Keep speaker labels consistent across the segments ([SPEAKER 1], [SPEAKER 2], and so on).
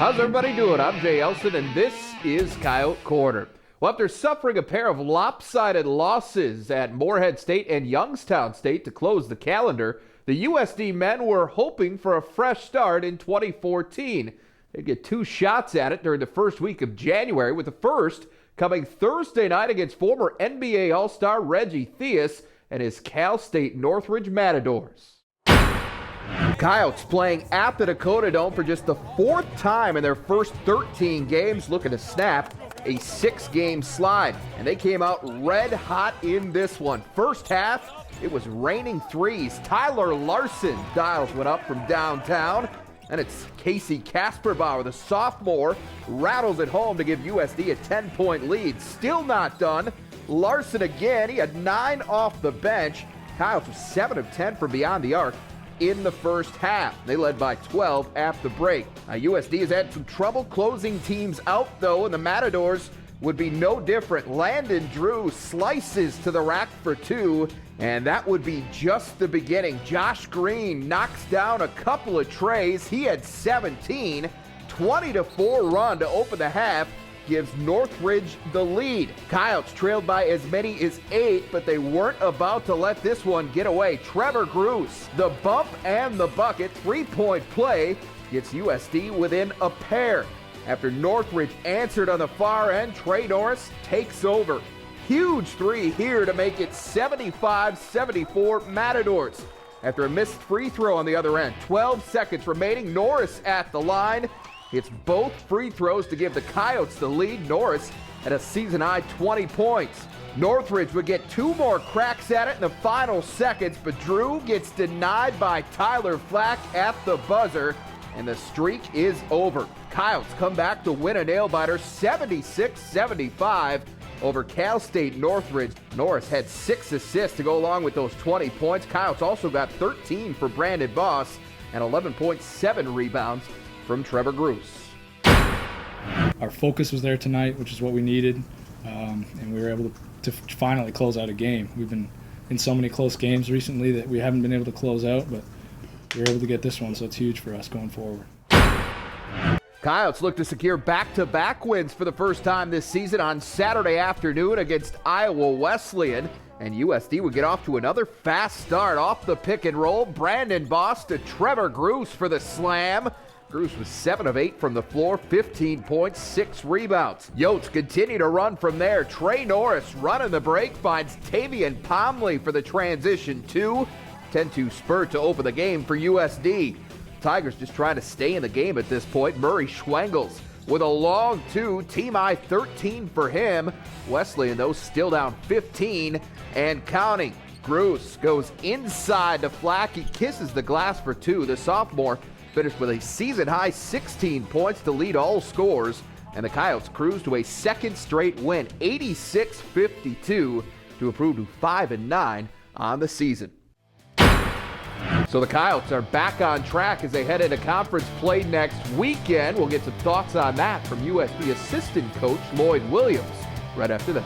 [SPEAKER 1] How's everybody doing? I'm Jay Elsen, and this is Coyote Corner. Well, after suffering a pair of lopsided losses at Morehead State and Youngstown State to close the calendar, the USD men were hoping for a fresh start in 2014. They'd get two shots at it during the first week of January, with the first coming Thursday night against former NBA All-Star Reggie Theus and his Cal State Northridge Matadors. Coyotes playing at the Dakota Dome for just the fourth time in their first 13 games, looking to snap a 6-game slide. And they came out red hot in this one. First half, it was raining threes. Tyler Larson dials went up from downtown. And it's Casey Kasperbauer, the sophomore, rattles it home to give USD a 10-point lead. Still not done. Larson again, he had 9 off the bench. Coyotes was 7 of 10 from beyond the arc in the first half. They led by 12 at the break. USD has had some trouble closing teams out, though, and the Matadors would be no different. Landon Drew slices to the rack for 2, and that would be just the beginning. Josh Green knocks down a couple of trays. He had 17, 20-4 run to open the half, gives Northridge the lead. Coyotes trailed by as many as 8, but they weren't about to let this one get away. Trevor Gruce, the bump and the bucket, 3-point play, gets USD within a pair. After Northridge answered on the far end, Trey Norris takes over. Huge 3 here to make it 75-74 Matadors. After a missed free throw on the other end, 12 seconds remaining, Norris at the line. Hits both free throws to give the Coyotes the lead. Norris at a season-high 20 points. Northridge would get 2 more cracks at it in the final seconds, but Drew gets denied by Tyler Flack at the buzzer, and the streak is over. Coyotes come back to win a nail-biter 76-75 over Cal State Northridge. Norris had 6 assists to go along with those 20 points. Coyotes also got 13 for Brandon Boss and 11.7 rebounds from Trevor Gruce.
[SPEAKER 2] Our focus was there tonight, which is what we needed, and we were able to finally close out a game. We've been in so many close games recently that we haven't been able to close out, but we were able to get this one, so it's huge for us going forward.
[SPEAKER 1] Coyotes look to secure back-to-back wins for the first time this season on Saturday afternoon against Iowa Wesleyan. And USD would get off to another fast start off the pick and roll. Brandon Boss to Trevor Gruce for the slam. Gruce was 7 of 8 from the floor, 15 points, 6 rebounds. Yotes continue to run from there. Trey Norris running the break, finds Tavian Pomley for the transition 2. 10-2 spurt to open the game for USD. Tigers just trying to stay in the game at this point. Murray Schwengels with a long 2, team high 13 for him. Wesleyan, though, still down 15 and counting. Gruce goes inside to Flack. He kisses the glass for 2. The sophomore finished with a season-high 16 points to lead all scores, and the Coyotes cruise to a second straight win, 86-52, to improve to 5-9 on the season. So the Coyotes are back on track as they head into conference play next weekend. We'll get some thoughts on that from USD assistant coach Lloyd Williams right after this.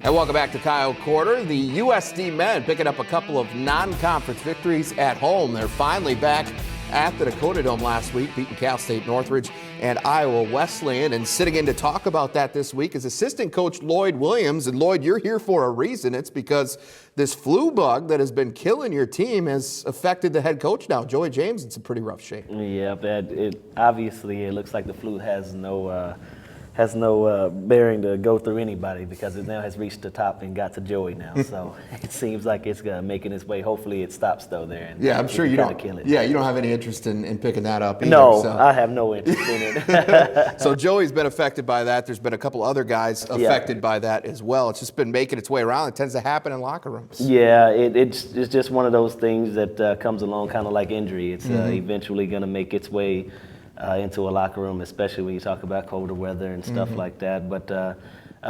[SPEAKER 1] And welcome back to Coyote Corner. The USD men picking up a couple of non-conference victories at home. They're finally back at the Dakota Dome last week, beating Cal State Northridge and Iowa Wesleyan. And sitting in to talk about that this week is assistant coach Lloyd Williams. And Lloyd, you're here for a reason. It's because this flu bug that has been killing your team has affected the head coach now. Joey James, it's in pretty rough shape.
[SPEAKER 3] Yeah, obviously it looks like the flu has no bearing to go through anybody, because it now has reached the top and got to Joey now. So it seems like it's making its way. Hopefully it stops though there. And
[SPEAKER 1] yeah, I'm sure you don't.
[SPEAKER 3] Kill it.
[SPEAKER 1] Yeah, you don't have any interest in picking that up either.
[SPEAKER 3] No,
[SPEAKER 1] so.
[SPEAKER 3] I have no interest in it.
[SPEAKER 1] So Joey's been affected by that. There's been a couple other guys affected by that as well. It's just been making its way around. It tends to happen in locker rooms.
[SPEAKER 3] Yeah, it's just one of those things that comes along kind of like injury. It's eventually going to make its way into a locker room, especially when you talk about colder weather and stuff like that. But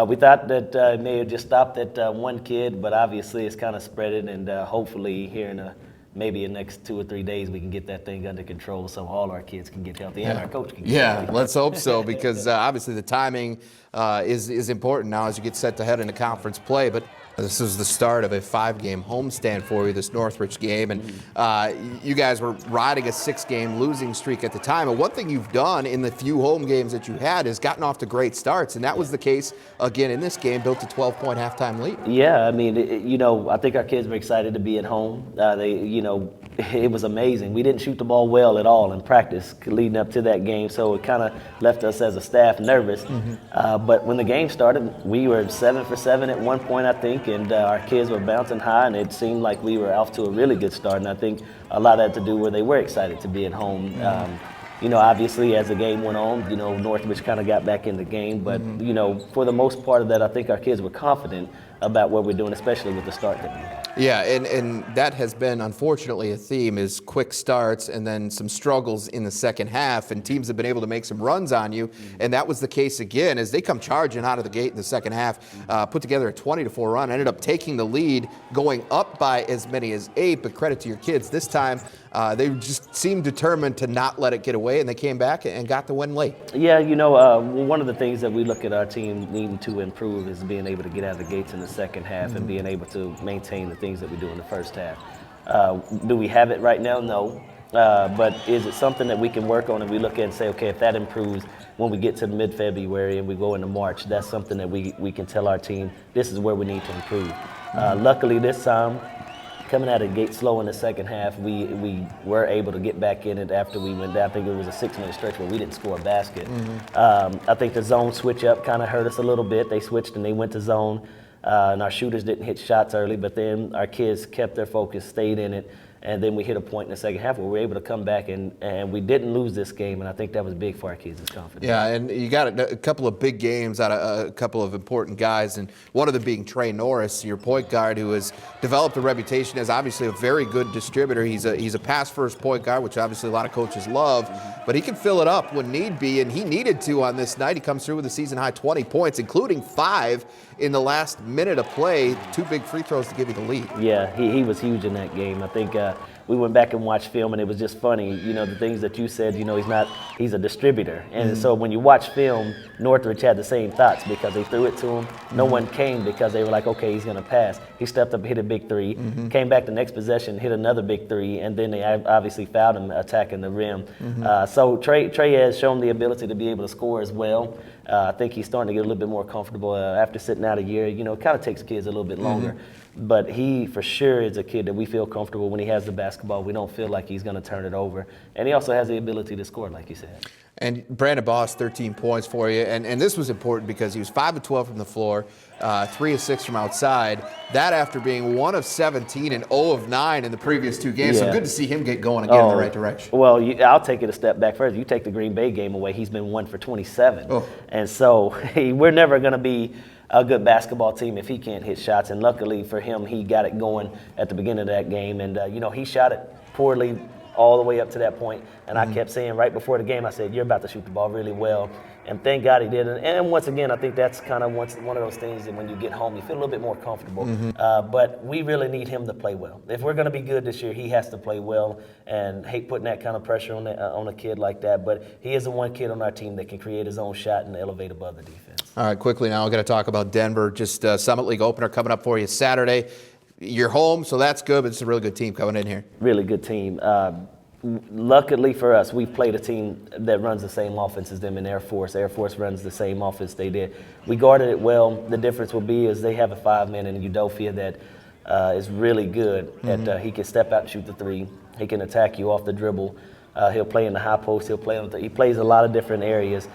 [SPEAKER 3] we thought that it may have just stopped at one kid, but obviously it's kind of spreading, and hopefully here in maybe in the next 2 or 3 days we can get that thing under control so all our kids can get healthy and our coach can get healthy.
[SPEAKER 1] Let's hope so, because obviously the timing is important now as you get set to head into conference play. But This is the start of a 5-game homestand for you, this Northridge game, and you guys were riding a 6-game losing streak at the time. And one thing you've done in the few home games that you had is gotten off to great starts, and that was the case again in this game, built a 12-point halftime lead.
[SPEAKER 3] Yeah, I mean, I think our kids were excited to be at home. It was amazing. We didn't shoot the ball well at all in practice leading up to that game, so it kind of left us as a staff nervous. But when the game started, we were 7 for 7 at one point, I think, and our kids were bouncing high, and it seemed like we were off to a really good start. And I think a lot of that to do where they were excited to be at home. Obviously, as the game went on, Northridge kind of got back in the game. But, for the most part of that, I think our kids were confident about what we're doing, especially with the start that we had.
[SPEAKER 1] Yeah, and that has been, unfortunately, a theme is quick starts and then some struggles in the second half, and teams have been able to make some runs on you, and that was the case again as they come charging out of the gate in the second half, put together a 20-4 run, ended up taking the lead, going up by as many as 8, but credit to your kids. This time, they just seemed determined to not let it get away, and they came back and got the win late.
[SPEAKER 3] Yeah, one of the things that we look at our team needing to improve is being able to get out of the gates in the second half and being able to maintain the things that we do in the first half. Do we have it right now? No. But is it something that we can work on and we look at and say, okay, if that improves when we get to mid-February and we go into March, that's something that we can tell our team, this is where we need to improve. Luckily this time, coming out of the gate slow in the second half, we were able to get back in it after we went down. I think it was a 6-minute stretch where we didn't score a basket. I think the zone switch up kind of hurt us a little bit. They switched and they went to zone. And our shooters didn't hit shots early, but then our kids kept their focus, stayed in it, and then we hit a point in the second half where we were able to come back and we didn't lose this game, and I think that was big for our kids' confidence.
[SPEAKER 1] Yeah, and you got a couple of big games out of a couple of important guys, and one of them being Trey Norris, your point guard, who has developed a reputation as obviously a very good distributor. He's a pass-first point guard, which obviously a lot of coaches love, but he can fill it up when need be, and he needed to on this night. He comes through with a season-high 20 points, including 5 in the last minute of play, 2 big free throws to give you the lead.
[SPEAKER 3] Yeah, he was huge in that game. I think we went back and watched film, and it was just funny, the things that you said, he's a distributor. And so when you watch film, Northridge had the same thoughts because they threw it to him. No one came because they were like, okay, he's going to pass. He stepped up, hit a big 3, came back the next possession, hit another big 3, and then they obviously fouled him attacking the rim. So Trey has shown the ability to be able to score as well. I think he's starting to get a little bit more comfortable after sitting out a year. It kind of takes kids a little bit longer. But he, for sure, is a kid that we feel comfortable when he has the basketball. We don't feel like he's going to turn it over. And he also has the ability to score, like you said.
[SPEAKER 1] And Brandon Boss, 13 points for you. And this was important because he was 5 of 12 from the floor, 3 of 6 from outside. That after being 1 of 17 and 0 of 9 in the previous 2 games. So good to see him get going again in the right direction.
[SPEAKER 3] Well, I'll take it a step back first. You take the Green Bay game away, he's been 1 for 27. And so we're never going to be a good basketball team if he can't hit shots. And luckily for him, he got it going at the beginning of that game. And, he shot it poorly all the way up to that point. And I kept saying right before the game, I said, you're about to shoot the ball really well. And thank God he did. And once again, I think that's kind of one of those things that when you get home, you feel a little bit more comfortable. But we really need him to play well. If we're going to be good this year, he has to play well. And hate putting that kind of pressure on a kid like that. But he is the one kid on our team that can create his own shot and elevate above the defense.
[SPEAKER 1] All right, quickly now, we're going to talk about Denver. Just Summit League opener coming up for you Saturday. You're home, so that's good, but it's a really good team coming in here.
[SPEAKER 3] Really good team. Luckily for us, we played a team that runs the same offense as them in Air Force. Air Force runs the same offense they did. We guarded it well. The difference will be is they have a 5-man in Udofia that is really good. He can step out and shoot the 3. He can attack you off the dribble. He'll play in the high post. He plays a lot of different areas.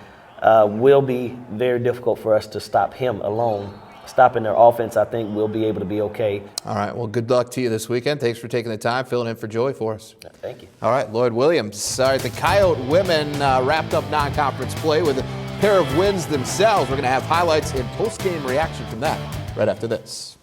[SPEAKER 3] Will be very difficult for us to stop him alone. Stopping their offense, I think we'll be able to be okay.
[SPEAKER 1] All right, well, good luck to you this weekend. Thanks for taking the time, filling in for Joy for us.
[SPEAKER 3] Thank you.
[SPEAKER 1] All right, Lloyd Williams. All right, the Coyote women wrapped up non-conference play with a pair of wins themselves. We're going to have highlights and post-game reaction from that right after this.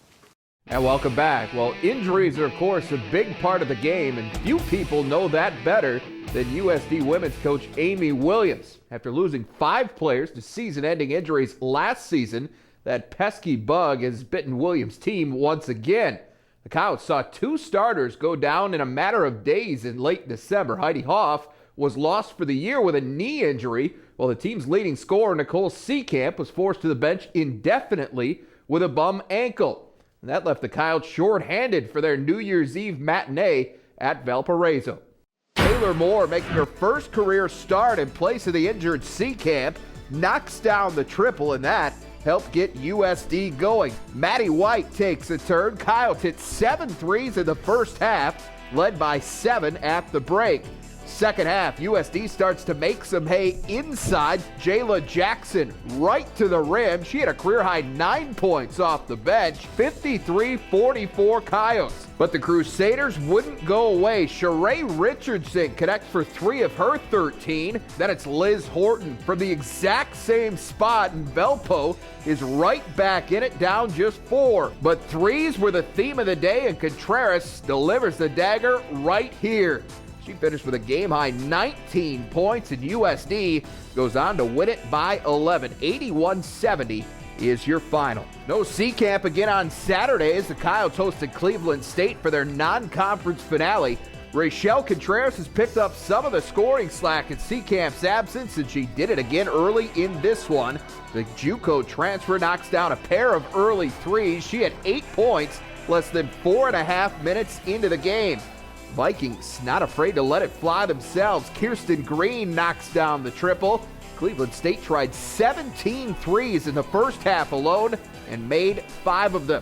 [SPEAKER 1] And welcome back. Well, injuries are, of course, a big part of the game, and few people know that better than USD women's coach Amy Williams. After losing 5 players to season-ending injuries last season, that pesky bug has bitten Williams' team once again. The Coyotes saw 2 starters go down in a matter of days in late December. Heidi Hoff was lost for the year with a knee injury, while the team's leading scorer, Nicole Seekamp, was forced to the bench indefinitely with a bum ankle. And that left the Coyotes short-handed for their New Year's Eve matinee at Valparaiso. Taylor Moore, making her first career start in place of the injured Seacamp, knocks down the triple, and that helped get USD going. Maddie White takes a turn. Coyotes hit 7 threes in the first half, led by 7 at the break. Second half, USD starts to make some hay inside. Jayla Jackson right to the rim. She had a career-high 9 points off the bench. 53-44 Coyotes. But the Crusaders wouldn't go away. Sheree Richardson connects for 3 of her 13. Then it's Liz Horton from the exact same spot, and Velpo is right back in it, down just 4. But threes were the theme of the day, and Contreras delivers the dagger right here. She finished with a game-high 19 points, and USD goes on to win it by 11. 81-70 is your final. No Seacamp again on Saturday as the Coyotes hosted Cleveland State for their non-conference finale. Rachelle Contreras has picked up some of the scoring slack in Seacamp's absence, and she did it again early in this one. The JUCO transfer knocks down a pair of early threes. She had 8 points less than 4.5 minutes into the game. Vikings not afraid to let it fly themselves. Kirsten Green knocks down the triple. Cleveland State tried 17 threes in the first half alone and made 5 of them.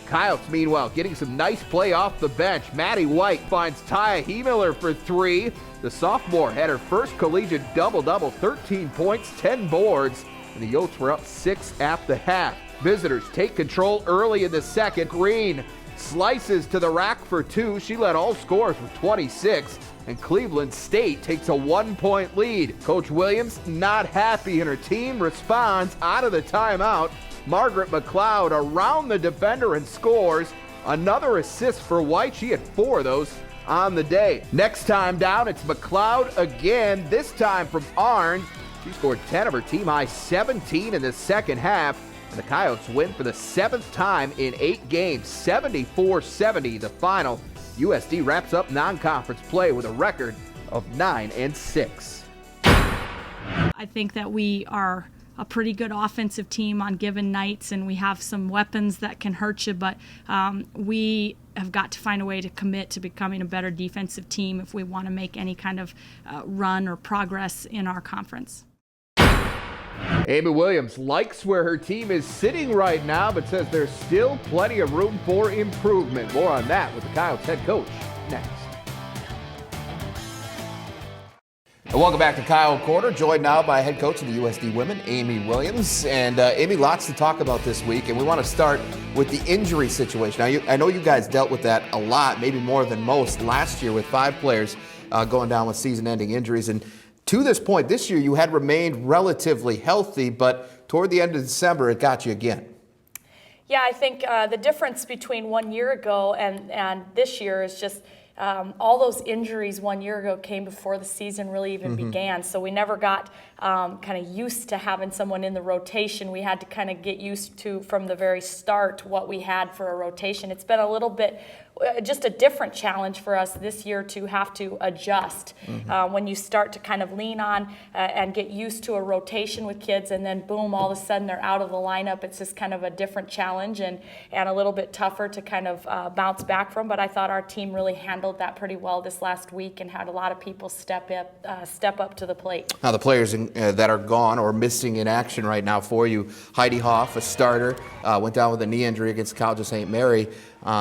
[SPEAKER 1] Coyotes, meanwhile, getting some nice play off the bench. Maddie White finds Taya Heemiller for 3. The sophomore had her first collegiate double-double, 13 points, 10 boards, and the Yotes were up 6 at the half. Visitors take control early in the second. Green slices to the rack for 2. She led all scorers with 26, and Cleveland State takes a 1-point lead. Coach Williams not happy, and her team responds out of the timeout. Margaret McLeod around the defender and scores. Another assist for White. She had 4 of those on the day. Next time down, it's McLeod again, this time from Arndt. She scored 10 of her team-high 17 in the second half. And the Coyotes win for the 7th time in 8 games, 74-70 the final. USD wraps up non-conference play with a record of 9-6.
[SPEAKER 4] I think that we are a pretty good offensive team on given nights, and we have some weapons that can hurt you, but we have got to find a way to commit to becoming a better defensive team if we want to make any kind of run or progress in our conference.
[SPEAKER 1] Amy Williams likes where her team is sitting right now, but says there's still plenty of room for improvement. More on that with the Coyotes head coach next. And welcome back to Coyote Corner, joined now by head coach of the USD Women, Amy Williams. And Amy, lots to talk about this week, and we want to start with the injury situation. Now, I know you guys dealt with that a lot, maybe more than most, last year with 5 players going down with season-ending injuries. And to this point, this year you had remained relatively healthy, but toward the end of December, it got you again.
[SPEAKER 5] Yeah, I think the difference between 1 year ago and this year is just all those injuries 1 year ago came before the season really even began. So we never got kind of used to having someone in the rotation. We had to kind of get used to, from the very start, what we had for a rotation. It's been a little bit just a different challenge for us this year to have to adjust. When you start to kind of lean on and get used to a rotation with kids, and then boom, all of a sudden they're out of the lineup, it's just kind of a different challenge and a little bit tougher to kind of bounce back from. But I thought our team really handled that pretty well this last week and had a lot of people step up to the plate.
[SPEAKER 1] Now the players that are gone or missing in action right now for you, Heidi Hoff, a starter, went down with a knee injury against the College of St. Mary.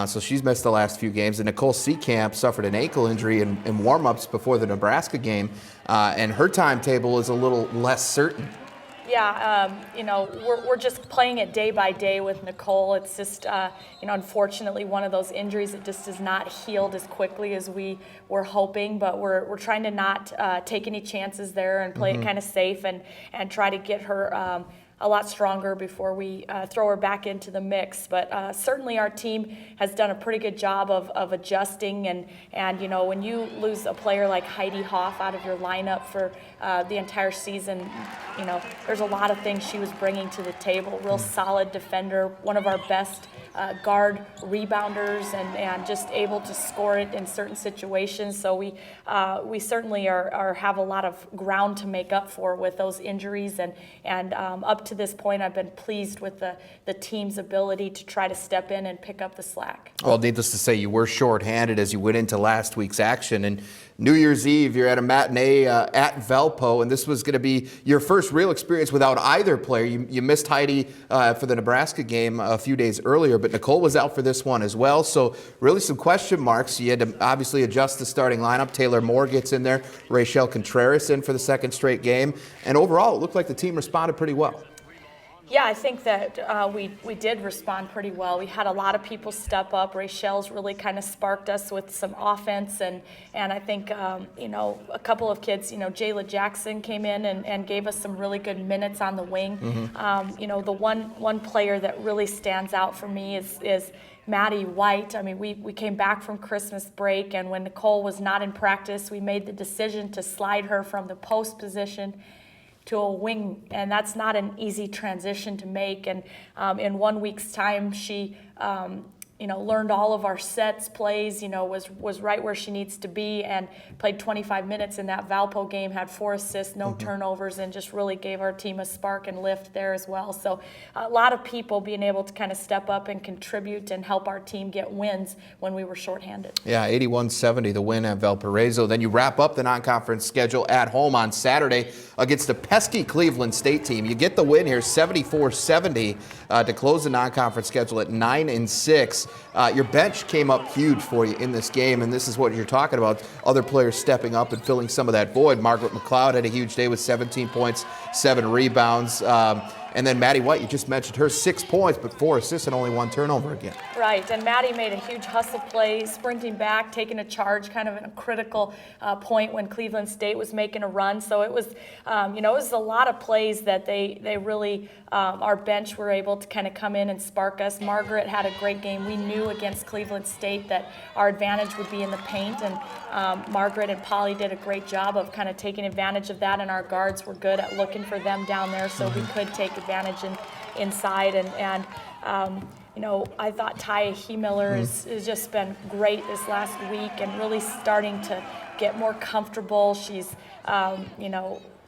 [SPEAKER 1] So she's missed the last few games. And Nicole Seacamp suffered an ankle injury in warm-ups before the Nebraska game, and her timetable is a little less certain.
[SPEAKER 5] Yeah, we're just playing it day by day with Nicole. It's just, unfortunately one of those injuries that just is not healed as quickly as we were hoping. But we're trying to not take any chances there and play it kind of safe and try to get her a lot stronger before we throw her back into the mix. But certainly our team has done a pretty good job of adjusting, and when you lose a player like Heidi Hoff out of your lineup for the entire season. You know, there's a lot of things she was bringing to the table. Real solid defender, one of our best guard rebounders, and just able to score it in certain situations. So we certainly have a lot of ground to make up for with those injuries, and up to this point, I've been pleased with the team's ability to try to step in and pick up the slack.
[SPEAKER 1] Well, needless to say, you were shorthanded as you went into last week's action, and New Year's Eve, you're at a matinee at Valpo, and this was going to be your first real experience without either player. You missed Heidi for the Nebraska game a few days earlier, but Nicole was out for this one as well. So really some question marks. You had to obviously adjust the starting lineup. Taylor Moore gets in there, Rachel Contreras in for the second straight game, and overall it looked like the team responded pretty well.
[SPEAKER 5] Yeah, I think that we did respond pretty well. We had a lot of people step up. Rachel's really kind of sparked us with some offense, and I think a couple of kids, Jayla Jackson came in and gave us some really good minutes on the wing. The one player that really stands out for me is Maddie White. I mean, we came back from Christmas break, and when Nicole was not in practice, we made the decision to slide her from the post position to a wing, and that's not an easy transition to make. And in 1 week's time, she learned all of our sets, plays, was right where she needs to be, and played 25 minutes in that Valpo game, had 4 assists, no turnovers, and just really gave our team a spark and lift there as well. So a lot of people being able to kind of step up and contribute and help our team get wins when we were shorthanded. Yeah, 81-70 the win at Valparaiso. Then you wrap up the non-conference schedule at home on Saturday against the pesky Cleveland State team. You get the win here, 74-70 to close the non-conference schedule at 9-6. Your bench came up huge for you in this game, and this is what you're talking about, other players stepping up and filling some of that void. Margaret McLeod had a huge day with 17 points, 7 rebounds. And then Maddie White, you just mentioned her, 6 points, but 4 assists and only 1 turnover again. Right, and Maddie made a huge hustle play, sprinting back, taking a charge kind of in a critical point when Cleveland State was making a run. So it was, it was a lot of plays that they really, our bench were able to kind of come in and spark us. Margaret had a great game. We knew against Cleveland State that our advantage would be in the paint, and Margaret and Polly did a great job of kind of taking advantage of that, and our guards were good at looking for them down there so we could take advantage inside. And I thought Taya He-Miller has just been great this last week and really starting to get more comfortable. She's,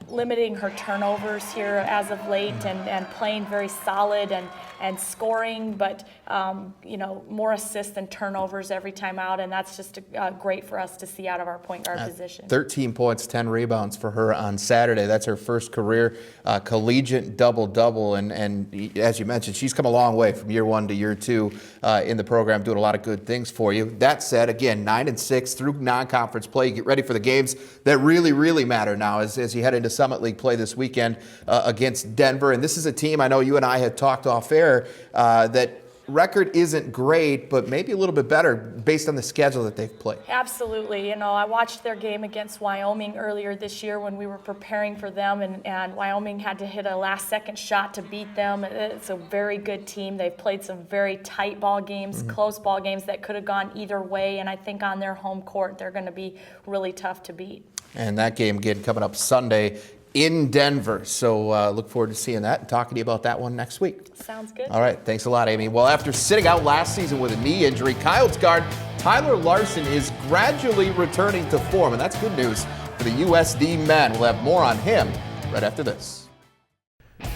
[SPEAKER 5] limiting her turnovers here as of late and playing very solid and scoring, but more assists than turnovers every time out, and that's just great for us to see out of our point guard position. 13 points, 10 rebounds for her on Saturday. That's her first career collegiate double-double, and as you mentioned, she's come a long way from year 1 to year 2 in the program, doing a lot of good things for you. That said, again, 9-6 through non-conference play. You get ready for the games that really, really matter now as you head into Summit League play this weekend against Denver. And this is a team, I know you and I had talked off air, that record isn't great, but maybe a little bit better based on the schedule that they've played. Absolutely. I watched their game against Wyoming earlier this year when we were preparing for them, and Wyoming had to hit a last-second shot to beat them. It's a very good team. They've played some very tight ball games, close ball games that could have gone either way, and I think on their home court they're going to be really tough to beat. And that game again coming up Sunday in Denver. So look forward to seeing that and talking to you about that one next week. Sounds good. All right. Thanks a lot, Amy. Well, after sitting out last season with a knee injury, Coyotes guard Tyler Larson is gradually returning to form, and that's good news for the USD men. We'll have more on him right after this.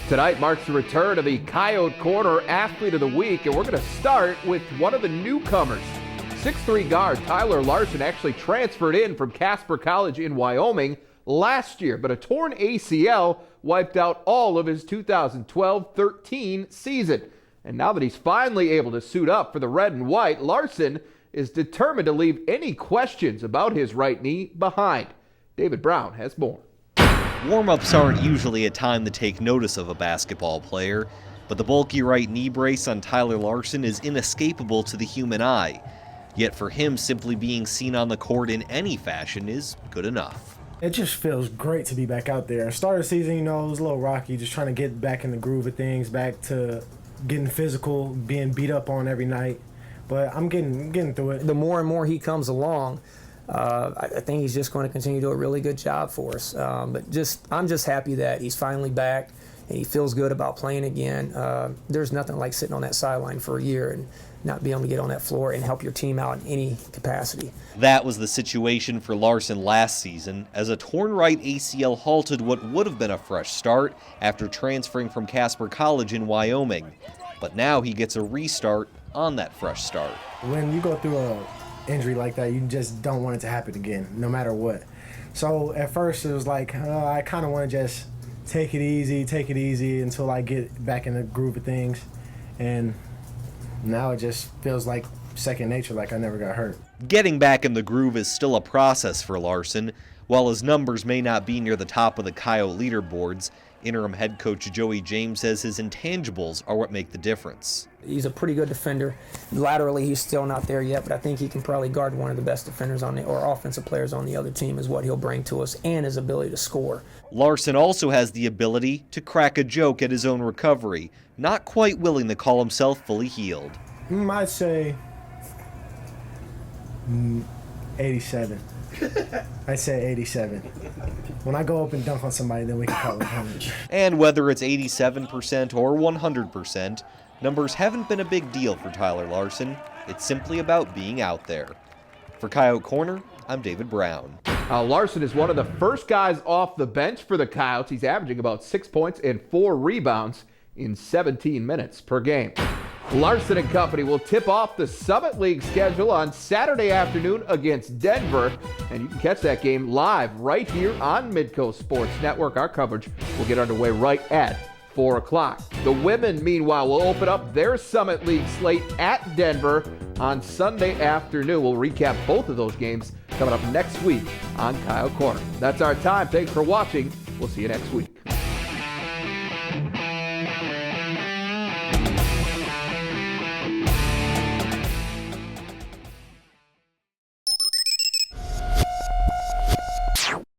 [SPEAKER 5] Tonight marks the return of the Coyote Corner Athlete of the Week, and we're going to start with one of the newcomers. 6'3" guard Tyler Larson actually transferred in from Casper College in Wyoming last year, but a torn ACL wiped out all of his 2012-13 season. And now that he's finally able to suit up for the red and white, Larson is determined to leave any questions about his right knee behind. David Brown has more.
[SPEAKER 6] Warm-ups aren't usually a time to take notice of a basketball player, but the bulky right knee brace on Tyler Larson is inescapable to the human eye. Yet for him, simply being seen on the court in any fashion is good enough.
[SPEAKER 7] It just feels great to be back out there. Start of the season, it was a little rocky, just trying to get back in the groove of things, back to getting physical, being beat up on every night. But I'm getting through it.
[SPEAKER 8] The more and more he comes along, I think he's just going to continue to do a really good job for us. But I'm just happy that he's finally back and he feels good about playing again. There's nothing like sitting on that sideline for a year and not being able to get on that floor and help your team out in any capacity.
[SPEAKER 6] That was the situation for Larson last season, as a torn right ACL halted what would have been a fresh start after transferring from Casper College in Wyoming. But now he gets a restart on that fresh start.
[SPEAKER 7] When you go through an injury like that, you just don't want it to happen again, no matter what. So at first it was like, I kind of want to just take it easy until I get back in the groove of things. And now it just feels like second nature, like I never got hurt.
[SPEAKER 6] Getting back in the groove is still a process for Larson. While his numbers may not be near the top of the Coyote leaderboards, interim head coach Joey James says his intangibles are what make the difference.
[SPEAKER 8] He's a pretty good defender. Laterally, he's still not there yet, but I think he can probably guard one of the best defenders or offensive players on the other team is what he'll bring to us, and his ability to score.
[SPEAKER 6] Larson also has the ability to crack a joke at his own recovery, not quite willing to call himself fully healed.
[SPEAKER 7] I'd say 87. I'd say 87. When I go up and dunk on somebody, then we can call it 100.
[SPEAKER 6] And whether it's 87% or 100%, numbers haven't been a big deal for Tyler Larson. It's simply about being out there. For Coyote Corner, I'm David Brown.
[SPEAKER 1] Larson is one of the first guys off the bench for the Coyotes. He's averaging about 6 points and 4 rebounds in 17 minutes per game. Larson and company will tip off the Summit League schedule on Saturday afternoon against Denver, and you can catch that game live right here on Midcoast Sports Network. Our coverage will get underway right at 4 o'clock. The women, meanwhile, will open up their Summit League slate at Denver on Sunday afternoon. We'll recap both of those games coming up next week on Coyote Corner. That's our time. Thanks for watching. We'll see you next week.